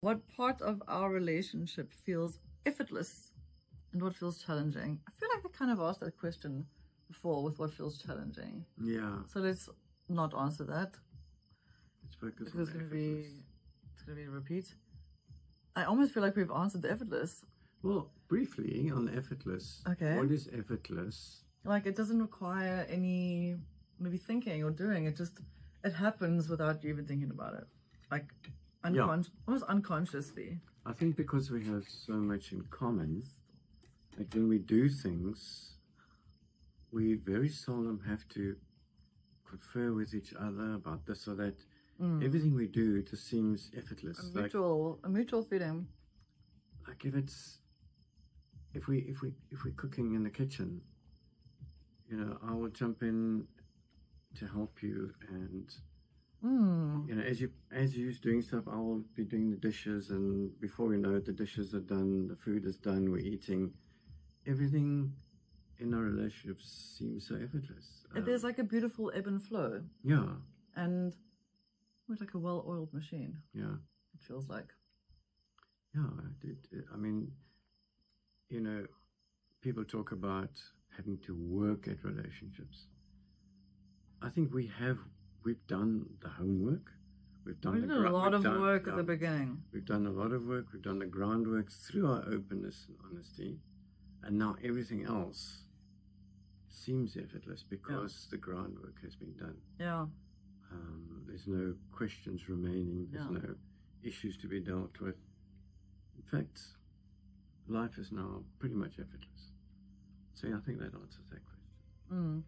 What part of our relationship feels effortless and what feels challenging? I feel like I kind of asked that question before with what feels challenging. Yeah. So let's not answer that. Let's focus because on it's gonna be a repeat. I almost feel like we've answered the effortless. Well, briefly on effortless. Okay. What is effortless? Like it doesn't require any maybe thinking or doing. It happens without you even thinking about it. Like almost unconsciously. I think because we have so much in common, like when we do things, we very seldom have to confer with each other about this or that. Everything we do just seems effortless. A mutual feeling. Like if we're cooking in the kitchen, you know, I will jump in to help you, and you know, as you're doing stuff, I will be doing the dishes, and before we know it, the dishes are done, the food is done, we're eating. Everything in our relationship seems so effortless. There's like a beautiful ebb and flow. Yeah. And it's like a well-oiled machine. Yeah. It feels like. Yeah. I mean, you know, people talk about having to work at relationships. I think we've done the homework. We've done a lot of work at the beginning. We've done a lot of work. We've done the groundwork through our openness and honesty. And now everything else seems effortless because the groundwork has been done. Yeah. There's no questions remaining. There's no issues to be dealt with. In fact, life is now pretty much effortless. So yeah, I think that answers that question.